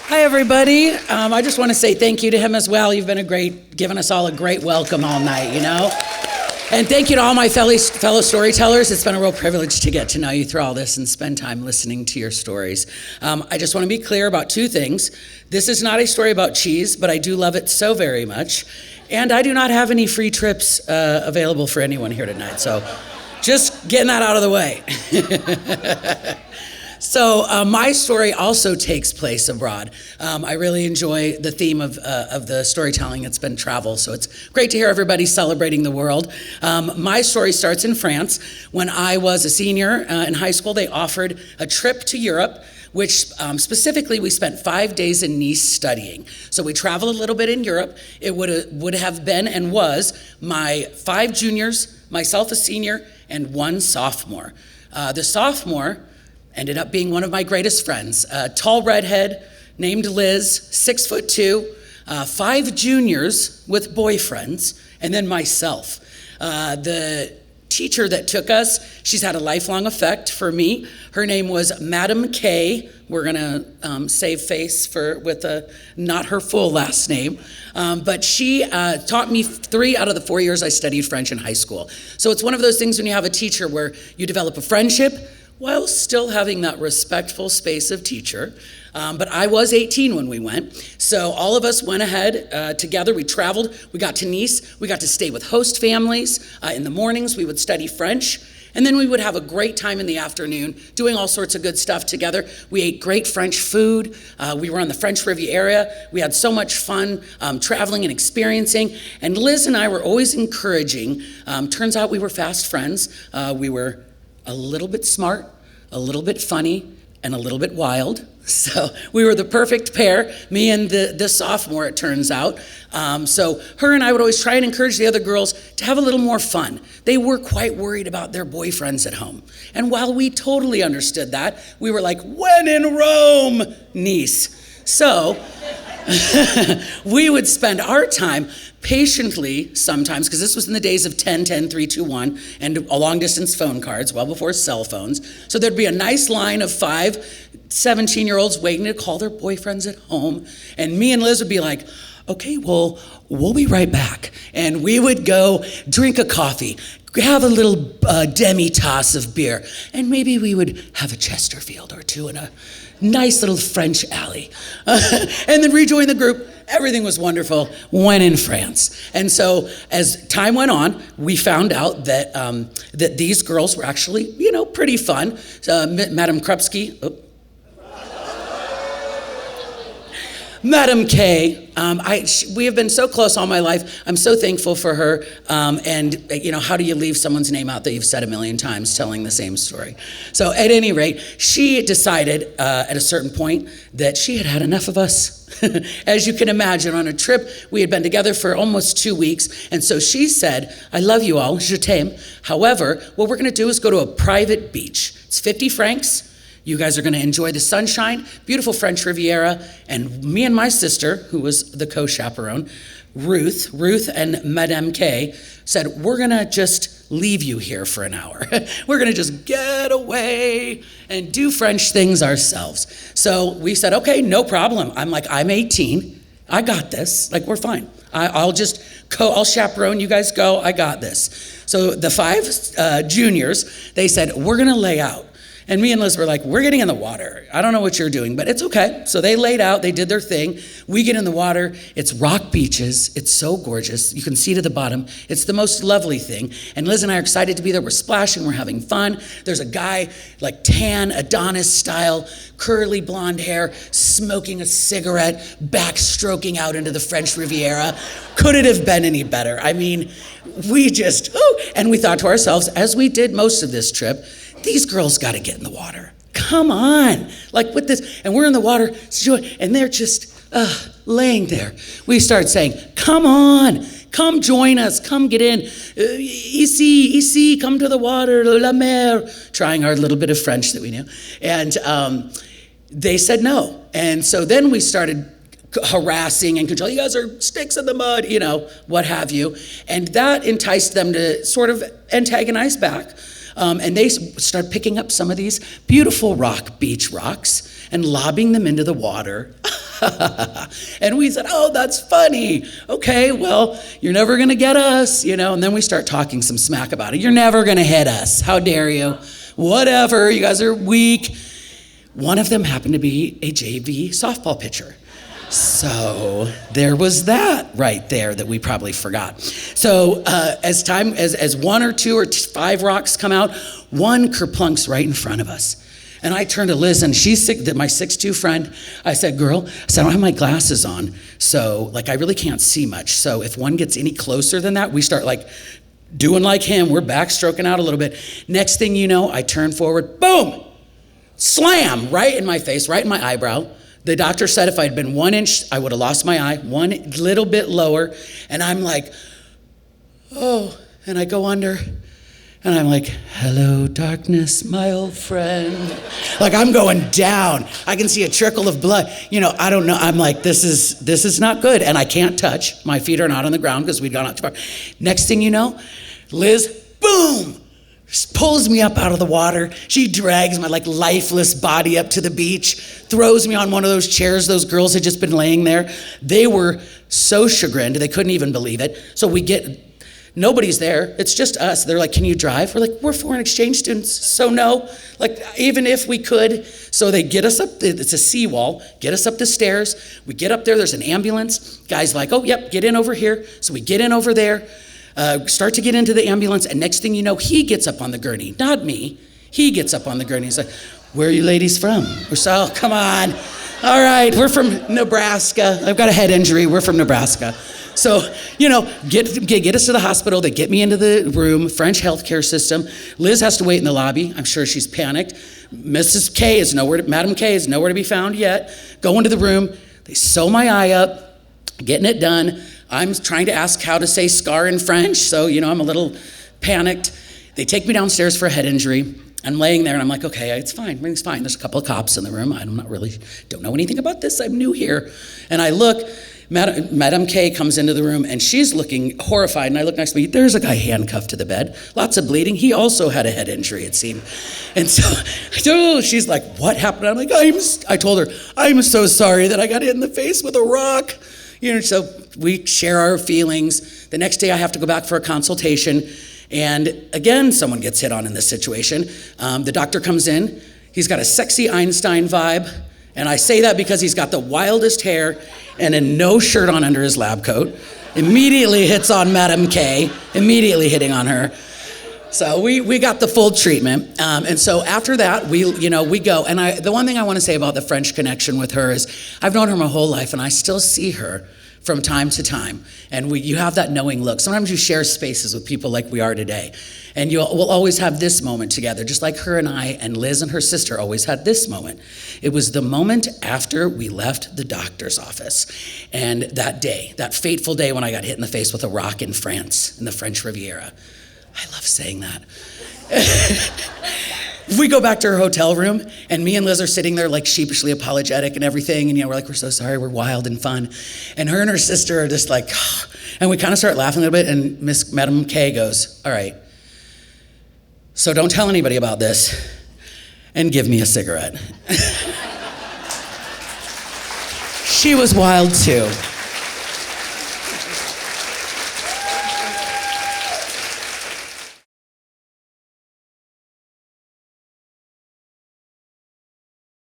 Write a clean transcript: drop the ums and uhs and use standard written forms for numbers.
Hi, everybody. I just want to say thank you to him as well. You've been giving us all a great welcome all night, And thank you to all my fellow storytellers. It's been a real privilege to get to know you through all this and spend time listening to your stories. I just want to be clear about two things. This is not a story about cheese, but I do love it so very much. And I do not have any free trips available for anyone here tonight. So just getting that out of the way. So my story also takes place abroad. I really enjoy the theme of the storytelling. It's been travel, so it's great to hear everybody celebrating the world. My story starts in France. When I was a senior in high school, they offered a trip to Europe, which specifically we spent 5 days in Nice studying. So we traveled a little bit in Europe. It would have been and was my 5 juniors, myself a senior, and 1 sophomore. The sophomore ended up being one of my greatest friends, a tall redhead named Liz, 6'2", 5 juniors with boyfriends, and then myself. The teacher that took us, she's had a lifelong effect for me. Her name was Madam K. We're gonna save face with not her full last name. But she taught me 3 out of the 4 years I studied French in high school. So it's one of those things when you have a teacher where you develop a friendship while still having that respectful space of teacher. But I was 18 when we went. So all of us went ahead together. We traveled. We got to Nice. We got to stay with host families. In the mornings, we would study French. And then we would have a great time in the afternoon doing all sorts of good stuff together. We ate great French food. We were on the French Riviera. We had so much fun traveling and experiencing. And Liz and I were always encouraging. Turns out we were fast friends. We were a little bit smart, a little bit funny, and a little bit wild. So we were the perfect pair, me and the sophomore, it turns out. So her and I would always try and encourage the other girls to have a little more fun. They were quite worried about their boyfriends at home. And while we totally understood that, we were like, when in Rome, niece. So we would spend our time patiently sometimes, because this was in the days of 10, 10, 3, 2, 1, and long distance phone cards, well before cell phones. So there'd be a nice line of 5 17-year-olds waiting to call their boyfriends at home. And me and Liz would be like, okay, well, we'll be right back. And we would go drink a coffee, have a little demi-tasse of beer, and maybe we would have a Chesterfield or 2 in a nice little French alley. And then rejoin the group. Everything was wonderful when in France. And so as time went on, we found out that that these girls were actually, pretty fun. Madame Krupski, Madam K, we have been so close all my life. I'm so thankful for her. And how do you leave someone's name out that you've said a million times telling the same story? So at any rate, she decided at a certain point that she had had enough of us. As you can imagine, on a trip, we had been together for almost 2 weeks. And so she said, I love you all, je t'aime. However, what we're gonna do is go to a private beach. It's 50 francs. You guys are gonna enjoy the sunshine, beautiful French Riviera, and me and my sister, who was the co-chaperone, Ruth and Madame K, said, we're gonna just leave you here for an hour. We're gonna just get away and do French things ourselves. So we said, okay, no problem. I'm 18, I got this, we're fine. I'll chaperone, you guys go, I got this. So the 5 juniors, they said, we're gonna lay out. And me and Liz were like, we're getting in the water. I don't know what you're doing, but it's okay. So they laid out, they did their thing. We get in the water. It's rock beaches. It's so gorgeous. You can see to the bottom. It's the most lovely thing. And Liz and I are excited to be there. We're splashing. We're having fun. There's a guy, tan Adonis style, curly blonde hair, smoking a cigarette, backstroking out into the French Riviera. Could it have been any better? We just, and we thought to ourselves, as we did most of this trip, these girls got to get in the water. Come on. With this, and we're in the water, and they're just laying there. We start saying, come on, come join us, come get in. Ici, come to the water, la mer, trying our little bit of French that we knew. And they said no. And so then we started harassing and controlling. You guys are sticks in the mud, what have you. And that enticed them to sort of antagonize back. And they start picking up some of these beautiful beach rocks and lobbing them into the water. And we said, oh, that's funny. Okay, well, you're never going to get us, And then we start talking some smack about it. You're never going to hit us. How dare you? Whatever, you guys are weak. One of them happened to be a JV softball pitcher. So there was that right there that we probably forgot. So as one or two or five rocks come out, one kerplunks right in front of us. And I turned to Liz, and she's my 6'2" friend. I said, girl, I don't have my glasses on, so I really can't see much. So if one gets any closer than that, we start doing like him. We're backstroking out a little bit. Next thing you know, I turn forward, boom, slam, right in my face, right in my eyebrow. The doctor said if I'd been 1 inch, I would have lost my eye, one little bit lower. And I'm like, oh, and I go under. And I'm like, hello, darkness, my old friend. I'm going down. I can see a trickle of blood. I don't know. I'm like, this is not good. And I can't touch. My feet are not on the ground because we'd gone out too far. Next thing you know, Liz, boom, pulls me up out of the water. She drags my lifeless body up to the beach, throws me on one of those chairs those girls had just been laying there. They were so chagrined. They couldn't even believe it. So nobody's there. It's just us. They're like, can you drive? We're like, we're foreign exchange students. So no, even if we could. So they get us up, it's a seawall, get us up the stairs. We get up there, there's an ambulance. Guy's like, oh, yep, get in over here. So we get in over there, start to get into the ambulance. And next thing you know, he gets up on the gurney, not me. He gets up on the gurney. He's like, where are you ladies from? We're so, come on. All right, we're from Nebraska. I've got a head injury. We're from Nebraska. So, get us to the hospital. They get me into the room, French healthcare system. Liz has to wait in the lobby. I'm sure she's panicked. Madam K is nowhere to be found yet. Go into the room. They sew my eye up, getting it done. I'm trying to ask how to say scar in French. So, I'm a little panicked. They take me downstairs for a head injury. I'm laying there and I'm like, okay, it's fine. Everything's fine. There's a couple of cops in the room. Don't know anything about this. I'm new here. And I look, Madam K comes into the room and she's looking horrified. And I look next to me, there's a guy handcuffed to the bed. Lots of bleeding. He also had a head injury, it seemed. And so she's like, what happened? I'm like, I told her, I'm so sorry that I got hit in the face with a rock. So we share our feelings. The next day I have to go back for a consultation. And again, someone gets hit on in this situation. The doctor comes in. He's got a sexy Einstein vibe. And I say that because he's got the wildest hair and a no shirt on under his lab coat. Immediately hits on Madam K, immediately hitting on her. So we got the full treatment. And so after that, we go. And the one thing I want to say about the French connection with her is I've known her my whole life and I still see her from time to time. And you have that knowing look. Sometimes you share spaces with people like we are today. And we'll always have this moment together, just like her and I and Liz and her sister always had this moment. It was the moment after we left the doctor's office. And that day, that fateful day when I got hit in the face with a rock in France, in the French Riviera. I love saying that. We go back to her hotel room, and me and Liz are sitting there sheepishly apologetic and everything, and we're like, we're so sorry, we're wild and fun. And her and her sister are just like, and we kind of start laughing a little bit, and Madam K goes, all right, so don't tell anybody about this, and give me a cigarette. She was wild too.